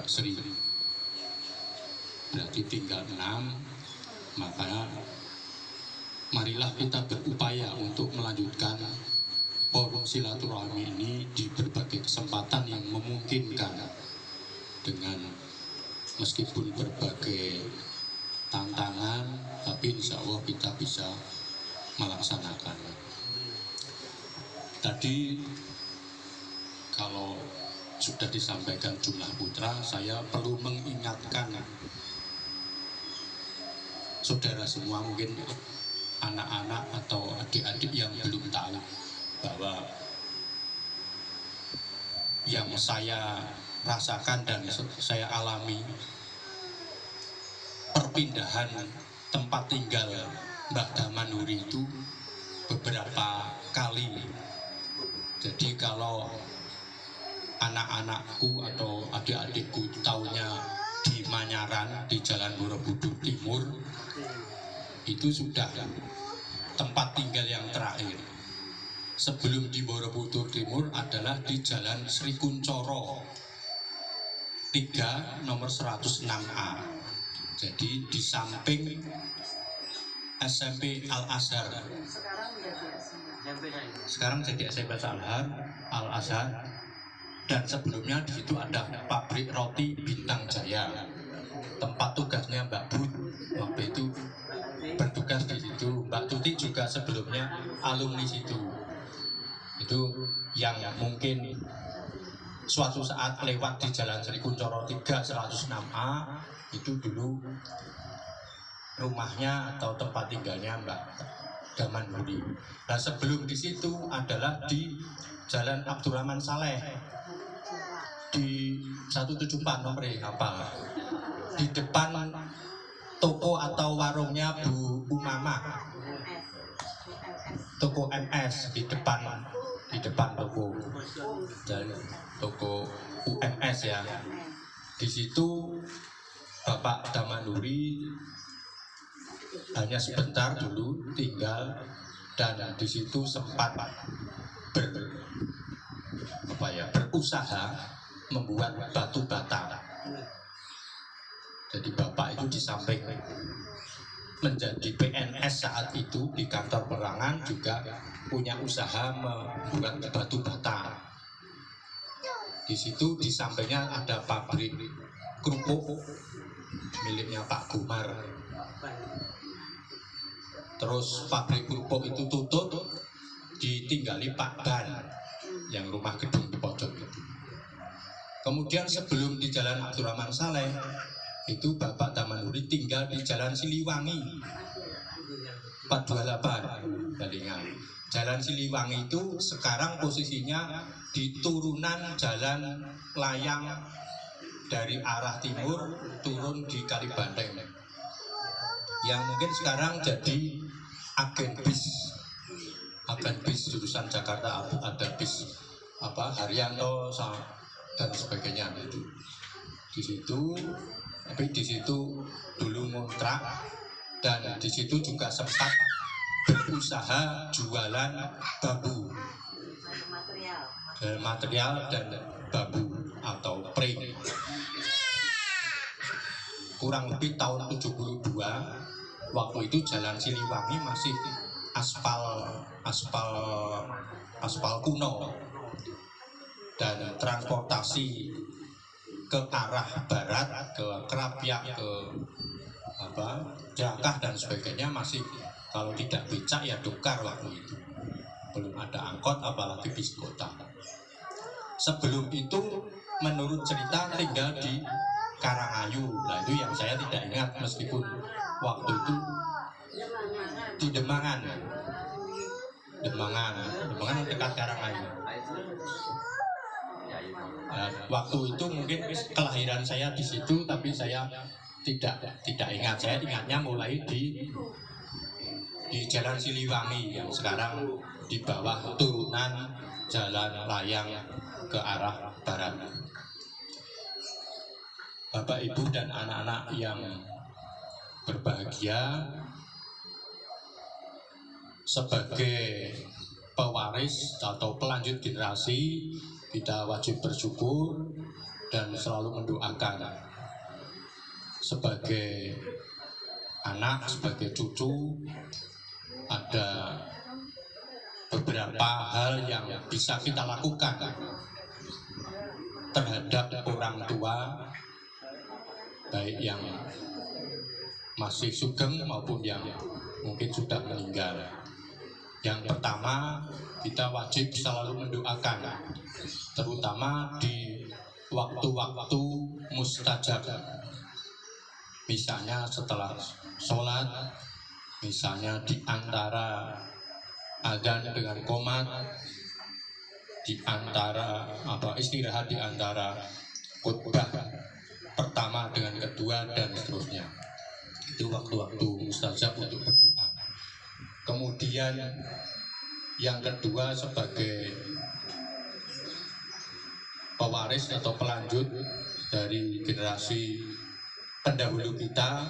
Mbak Sri. Berarti tinggal 6. Maka marilah kita berupaya untuk melanjutkan forum silaturahmi ini di berbagai kesempatan yang memungkinkan, dengan meskipun berbagai tantangan, tapi insya Allah kita bisa melaksanakan. Tadi kalau sudah disampaikan jumlah putra, saya perlu mengingatkan saudara semua, mungkin anak-anak atau adik-adik yang belum tahu bahwa yang saya rasakan dan saya alami, perpindahan tempat tinggal Mbah Damanhuri itu beberapa kali. Jadi kalau anak-anakku atau adik-adikku taunya di Manyaran, di Jalan Borobudur Timur, itu sudah tempat tinggal yang terakhir. Sebelum di Borobudur Timur adalah di Jalan Sri Kuncoro 3 nomor 106A. Jadi di samping SMP Al-Azhar. Sekarang jadi SMP Al-Azhar. Dan sebelumnya di situ ada pabrik roti Bintang Jaya. Tempat tugasnya Mbak Bud waktu itu bertugas di situ. Mbak Tuti juga sebelumnya alumni situ. Itu yang mungkin suatu saat lewat di Jalan Sri Kuncoro 3 106A, itu dulu rumahnya atau tempat tinggalnya Mbak Damanhuri. Nah, sebelum di situ adalah di Jalan Abdurrahman Saleh di 174 nomornya apa? Di depan toko atau warungnya Bu Umamah. Toko MS di depan toko UMS ya. Di situ Bapak Damanhuri hanya sebentar dulu tinggal, dan di situ sempat berusaha membuat batu bata. Jadi Bapak itu di samping menjadi PNS saat itu di kantor perangan, juga punya usaha membuat batu bata. Di situ di sampingnya ada pabrik kerupuk miliknya Pak Gumar. Terus pabrik kerupuk itu tutup, ditinggali Pak Ban yang rumah gedung di pojok itu. Kemudian sebelum di Jalan Abdurrahman Saleh itu Bapak Damanhuri tinggal di Jalan Siliwangi 428 Balingan. Jalan Siliwangi itu sekarang posisinya di turunan Jalan Layang dari arah timur turun di Kalibanteng, yang mungkin sekarang jadi agen bis jurusan Jakarta, ada bis Haryanto dan sebagainya itu. Tapi di situ dulu ngontrak, dan di situ juga sempat berusaha jualan bambu, material dan bambu atau pring. Kurang lebih tahun 72, waktu itu Jalan Siliwangi masih aspal kuno, dan transportasi ke arah barat, ke Krapyak, ke Jakah dan sebagainya masih, kalau tidak becak ya dokar waktu itu. Belum ada angkot, apalagi bis kota. Sebelum itu menurut cerita tinggal di Karangayu. Nah, itu yang saya tidak ingat, meskipun waktu itu di Demangan dekat Karangayu. Waktu itu mungkin kelahiran saya di situ, tapi saya tidak ingat. Saya ingatnya mulai di Jalan Siliwangi yang sekarang di bawah turunan Jalan Layang ke arah barat. Bapak, Ibu, dan anak-anak yang berbahagia, sebagai pewaris atau pelanjut generasi, kita wajib bersyukur dan selalu mendoakan sebagai anak, sebagai cucu. Ada beberapa hal yang bisa kita lakukan terhadap orang tua, baik yang masih sugeng maupun yang mungkin sudah meninggal. Yang pertama, kita wajib selalu mendoakan, terutama di waktu-waktu mustajab. Misalnya setelah sholat, misalnya di antara adzan dengan qomat, di antara istirahat, di antara khutbah pertama dengan kedua, dan seterusnya. Itu waktu-waktu mustajab untuk berdoa. Kemudian yang kedua, sebagai pewaris atau pelanjut dari generasi pendahulu kita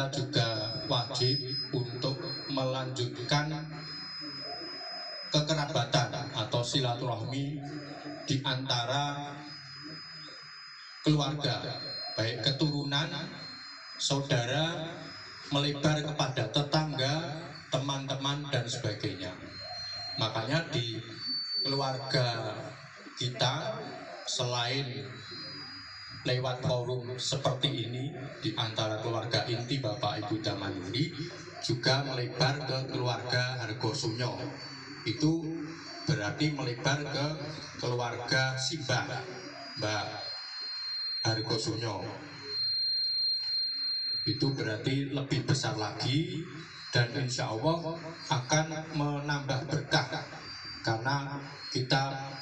juga wajib untuk melanjutkan kekerabatan atau silaturahmi di antara keluarga, baik keturunan, saudara, melebar kepada tetangga, teman-teman, dan sebagainya. Makanya di keluarga kita, selain lewat forum seperti ini di antara keluarga inti Bapak Ibu Damanhuri, juga melebar ke keluarga Hargosunyo. Itu berarti melebar ke keluarga Simbah Mbak Hargosunyo. Itu berarti lebih besar lagi, dan insya Allah akan menambah berkah, karena kita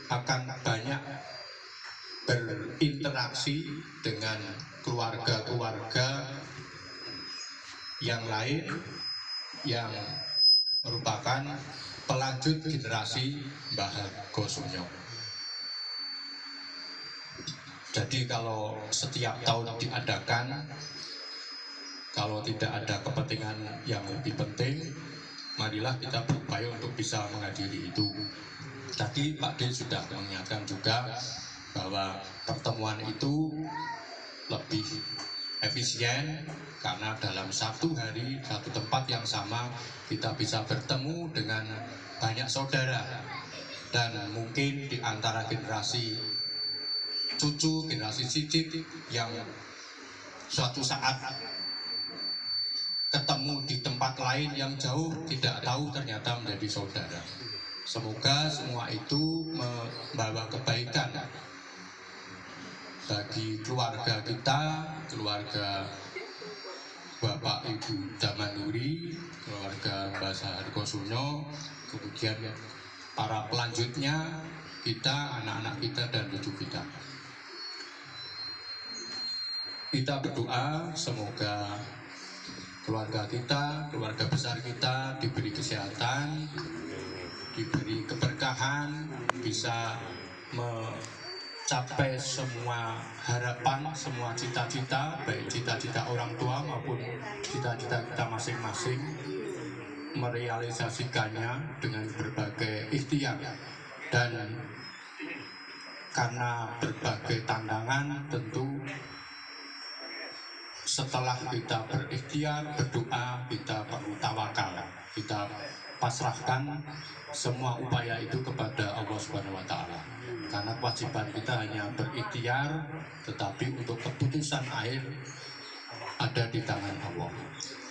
akan banyak berinteraksi dengan keluarga-keluarga yang lain yang merupakan pelanjut generasi Mbah Hargosunyo. Jadi kalau setiap tahun diadakan, kalau tidak ada kepentingan yang lebih penting, marilah kita berupaya untuk bisa menghadiri itu. Tadi Pak D sudah mengingatkan juga bahwa pertemuan itu lebih efisien karena dalam satu hari, satu tempat yang sama kita bisa bertemu dengan banyak saudara, dan mungkin di antara generasi cucu, generasi cicit yang suatu saat ketemu di tempat lain yang jauh, tidak tahu ternyata menjadi saudara. Semoga semua itu membawa kebaikan bagi keluarga kita, keluarga Bapak Ibu Damanhuri, keluarga Mbah Hargosunyo, kemudian para pelanjutnya, kita, anak-anak kita, dan cucu kita. Kita berdoa semoga keluarga kita, keluarga besar kita diberi kesehatan, diberi keberkahan, bisa mencapai semua harapan, semua cita-cita, baik cita-cita orang tua maupun cita-cita kita masing-masing, merealisasikannya dengan berbagai ikhtiar. Dan karena berbagai tantangan, tentu setelah kita berikhtiar, berdoa, kita perlu tawakal. Kita pasrahkan semua upaya itu kepada Allah Subhanahu wa Ta'ala. Karena kewajiban kita hanya berikhtiar, tetapi untuk keputusan akhir ada di tangan Allah.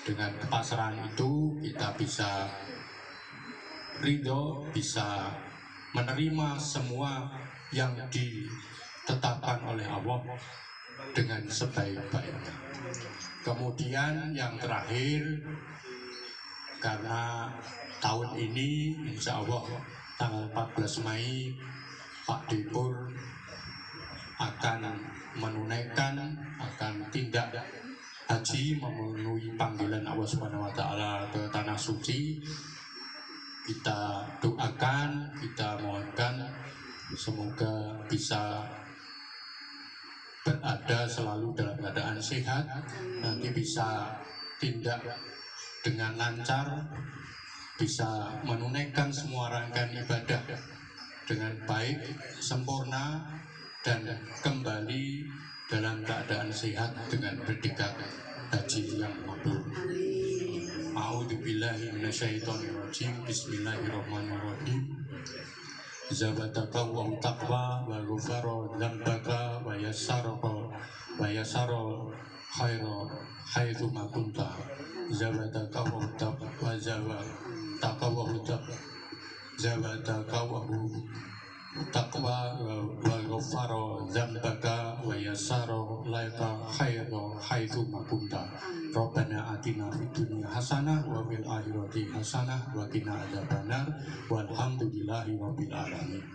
Dengan kepasrahan itu kita bisa ridho, bisa menerima semua yang ditetapkan oleh Allah dengan sebaik-baiknya. Kemudian yang terakhir, karena tahun ini insya Allah tanggal 14 Mei Pak Depur akan menunaikan, akan tindak haji memenuhi panggilan Allah Subhanahu wa Ta'ala ke Tanah Suci. Kita doakan, kita mohonkan semoga bisa berada selalu dalam keadaan sehat, nanti bisa tindak dengan lancar, bisa menunaikan semua rangkaian ibadah dengan baik, sempurna, dan kembali dalam keadaan sehat dengan predikat haji yang mabrur. A'udzubillahi minasyaitonirrajim. Bismillahirrahmanirrahim. Zabataka wa taqwa wa ghufara dzambaka wa yassara khairu ma kunta. Zabataka wa taqwa taqwa wa ghafara dzambaka wa yassara laka khairu ma kunta. Rabbana atina fid dunya hasanah wa fil akhirati hasanah wa qina adzabannar. Walhamdulillahi rabbil alamin.